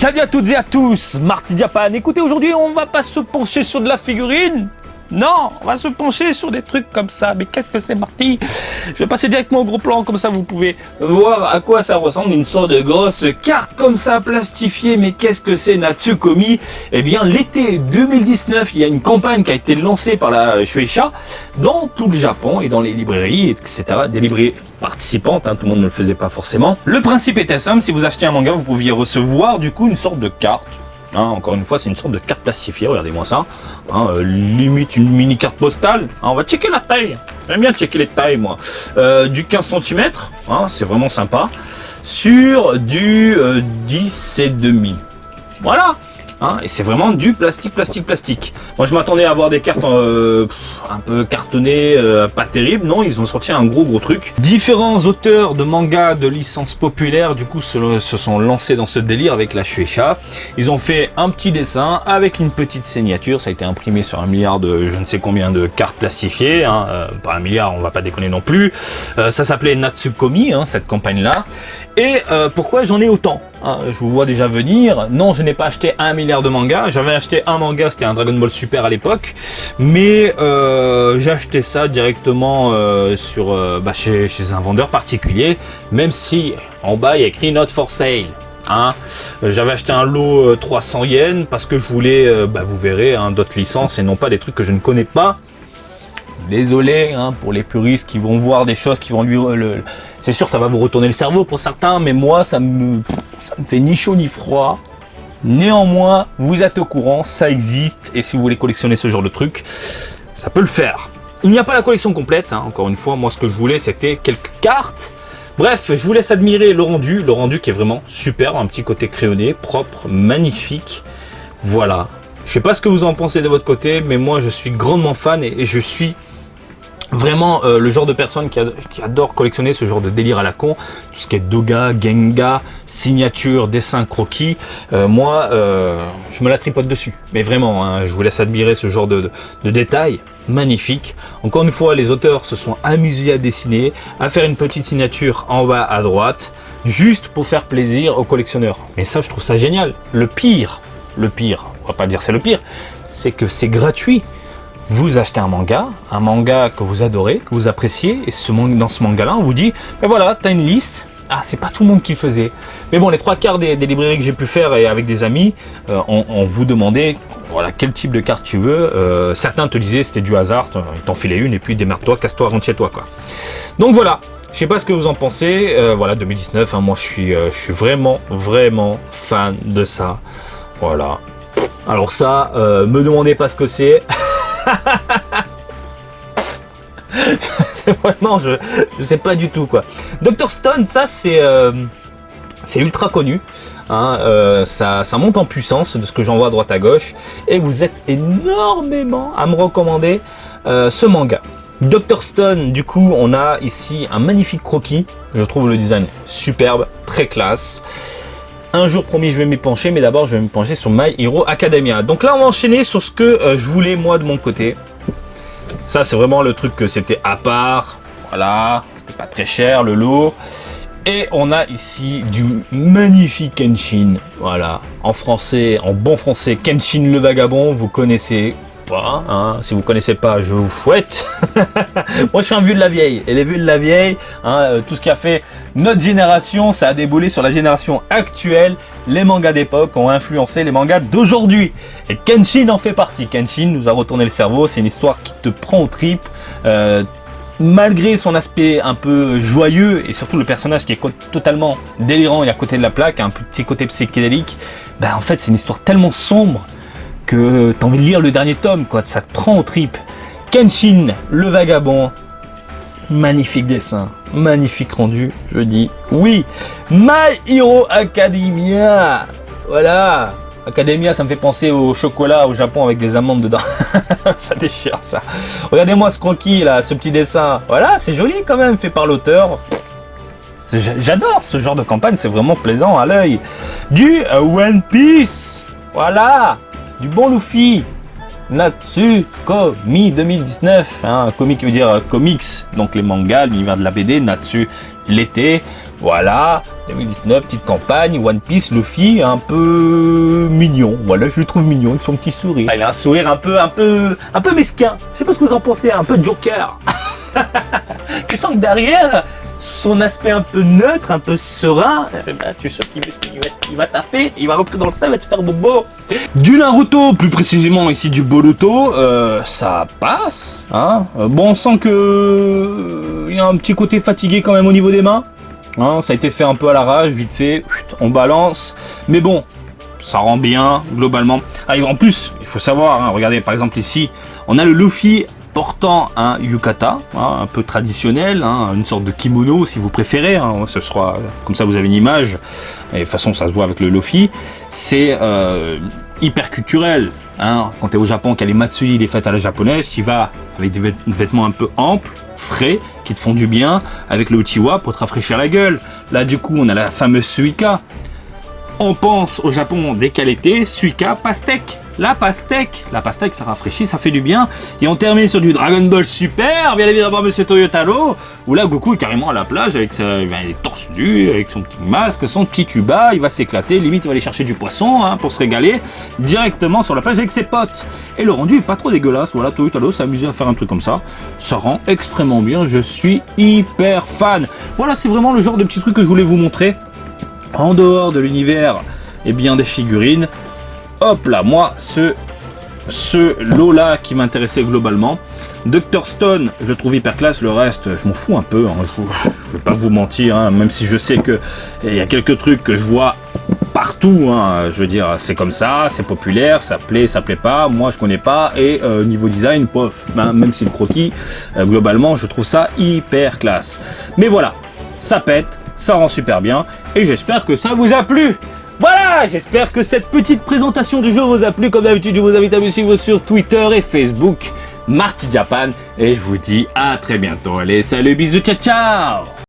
Salut à toutes et à tous, Marty Japan. Écoutez, aujourd'hui on va pas se pencher sur de la figurine. Non, on va se pencher sur des trucs comme ça. Mais qu'est-ce que c'est, Marty? Je vais passer directement au gros plan, comme ça vous pouvez voir à quoi ça ressemble, une sorte de grosse carte comme ça, plastifiée. Mais qu'est-ce que c'est, Natsukomi? Eh bien, l'été 2019, il y a une campagne qui a été lancée par la Shueisha dans tout le Japon et dans les librairies, etc. Des librairies participantes, tout le monde ne le faisait pas forcément. Le principe était simple, si vous achetez un manga, vous pouviez recevoir du coup une sorte de carte. Encore une fois, c'est une sorte de carte plastifiée, regardez-moi ça. Limite une mini carte postale. On va checker la taille. J'aime bien checker les tailles, moi. Du 15 cm, c'est vraiment sympa. Sur du 10,5. Voilà. Et c'est vraiment du plastique. Moi, je m'attendais à avoir des cartes un peu cartonnées, pas terribles. Non, ils ont sorti un gros truc. Différents auteurs de mangas de licence populaire, du coup, se sont lancés dans ce délire avec la Shueisha. Ils ont fait un petit dessin avec une petite signature. Ça a été imprimé sur 1 milliard de je ne sais combien de cartes plastifiées. Pas 1 milliard, on va pas déconner non plus. Ça s'appelait Natsukomi, cette campagne-là. Et pourquoi j'en ai autant? Je vous vois déjà venir. Non, je n'ai pas acheté 1 milliard de mangas. J'avais acheté un manga, c'était un Dragon Ball Super à l'époque. Mais j'ai acheté ça directement chez un vendeur particulier. Même si en bas il y a écrit Not for sale. J'avais acheté un lot 300 yens parce que je voulais, vous verrez, d'autres licences et non pas des trucs que je ne connais pas. Désolé pour les puristes qui vont voir des choses qui vont lui... C'est sûr, ça va vous retourner le cerveau pour certains, mais moi, ça me fait ni chaud ni froid. Néanmoins, vous êtes au courant, ça existe, et si vous voulez collectionner ce genre de truc, ça peut le faire. Il n'y a pas la collection complète, encore une fois, moi ce que je voulais, c'était quelques cartes. Bref, je vous laisse admirer le rendu qui est vraiment super, un petit côté crayonné, propre, magnifique. Voilà. Je sais pas ce que vous en pensez de votre côté, mais moi, je suis grandement fan et je suis... vraiment le genre de personne qui adore collectionner ce genre de délire à la con, tout ce qui est doga, genga, signature, dessin, croquis. Moi, je me la tripote dessus. Mais vraiment, je vous laisse admirer ce genre de détails magnifiques. Encore une fois, les auteurs se sont amusés à dessiner, à faire une petite signature en bas à droite, juste pour faire plaisir aux collectionneurs. Mais ça, je trouve ça génial. Le pire, on va pas dire c'est le pire, c'est que c'est gratuit. Vous achetez un manga que vous adorez, que vous appréciez, et dans ce manga-là, on vous dit, ben voilà, t'as une liste. C'est pas tout le monde qui le faisait. Mais bon, les 3/4 des librairies que j'ai pu faire et avec des amis, on vous demandait, voilà, quel type de carte tu veux. Certains te disaient, c'était du hasard, ils t'en filaient une, et puis démerde-toi, casse-toi, rentre chez toi, quoi. Donc voilà, je sais pas ce que vous en pensez. Voilà, 2019, moi je suis vraiment fan de ça. Voilà. Alors ça, me demandez pas ce que c'est. Vraiment, je sais pas du tout quoi. Dr Stone, ça c'est ultra connu. Ça monte en puissance de ce que j'en vois à droite à gauche. Et vous êtes énormément à me recommander ce manga. Dr Stone, du coup, on a ici un magnifique croquis. Je trouve le design superbe, très classe. Un jour promis, je vais m'y pencher, mais d'abord, je vais me pencher sur My Hero Academia. Donc là, on va enchaîner sur ce que je voulais, moi, de mon côté. Ça, c'est vraiment le truc que c'était à part. Voilà, c'était pas très cher, le lot. Et on a ici du magnifique Kenshin. Voilà, en français, en bon français, Kenshin le Vagabond, vous connaissez. Voilà, si vous connaissez pas, je vous fouette. Moi je suis un vieux de la vieille, et les vieux de la vieille, tout ce qui a fait notre génération, ça a déboulé sur la génération actuelle. Les mangas d'époque ont influencé les mangas d'aujourd'hui, et Kenshin en fait partie. Kenshin nous a retourné le cerveau, c'est une histoire qui te prend aux tripes, malgré son aspect un peu joyeux, et surtout le personnage qui est totalement délirant et à côté de la plaque, un petit côté psychédélique. En fait c'est une histoire tellement sombre que t'as envie de lire le dernier tome, quoi. Ça te prend aux tripes. Kenshin le Vagabond, magnifique dessin, magnifique rendu, je dis oui. My Hero Academia, voilà. Academia, ça me fait penser au chocolat au Japon avec des amandes dedans. Ça déchire ça. Regardez-moi ce croquis là, ce petit dessin. Voilà, c'est joli quand même, fait par l'auteur. J'adore ce genre de campagne, c'est vraiment plaisant à l'œil. Du One Piece, voilà. Du bon Luffy, Natsukomi 2019, Komi qui veut dire comics, donc les mangas, l'univers de la BD, Natsu, l'été. Voilà, 2019, petite campagne, One Piece, Luffy, un peu mignon. Voilà, je le trouve mignon avec son petit sourire. Il a un sourire un peu mesquin. Je sais pas ce que vous en pensez, un peu Joker. Tu sens que derrière, son aspect un peu neutre, un peu serein, tu sens qu'il va taper, il va rentrer dans le tas, il va te faire bobo. Du Naruto, plus précisément ici du Boruto, ça passe. Hein. Bon, on sent que il y a un petit côté fatigué quand même au niveau des mains. Hein, ça a été fait un peu à l'arrache, vite fait, on balance. Mais bon, ça rend bien, globalement. Ah, en plus, il faut savoir, hein, regardez, par exemple ici, on a le Luffy portant un yukata, hein, un peu traditionnel, hein, une sorte de kimono si vous préférez, hein, ce sera comme ça vous avez une image, et de toute façon ça se voit avec le Luffy, c'est hyper culturel, hein, quand tu es au Japon, qu'il y a les matsuri, les fêtes à la japonaise, tu vas avec des vêtements un peu amples, frais, qui te font du bien, avec le uchiwa pour te rafraîchir la gueule. Là du coup on a la fameuse suika. On pense au Japon dès qu'à l'été, suika, pastèque. La pastèque ça rafraîchit, ça fait du bien. Et on termine sur du Dragon Ball Super, bien évidemment Monsieur Toyotaro, où là Goku est carrément à la plage avec il est torse nu, avec son petit masque, son petit tuba, il va s'éclater, limite il va aller chercher du poisson, hein, pour se régaler, directement sur la plage avec ses potes. Et le rendu est pas trop dégueulasse, voilà, Toyotaro s'est amusé à faire un truc comme ça, ça rend extrêmement bien, je suis hyper fan. Voilà, c'est vraiment le genre de petit truc que je voulais vous montrer, en dehors de l'univers, et bien des figurines. Hop là, moi, ce lot là qui m'intéressait globalement. Dr Stone, je trouve hyper classe, le reste, je m'en fous un peu, hein. Je vais pas vous mentir, hein, même si je sais que il y a quelques trucs que je vois partout, hein, je veux dire, c'est comme ça, c'est populaire, ça plaît pas, moi je connais pas, et niveau design, pof, ben, même si le croquis, globalement, je trouve ça hyper classe. Mais voilà, ça pète, ça rend super bien, et j'espère que ça vous a plu. Voilà, j'espère que cette petite présentation du jeu vous a plu. Comme d'habitude, je vous invite à me suivre sur Twitter et Facebook, Marty Japan. Et je vous dis à très bientôt. Allez, salut, bisous, ciao, ciao!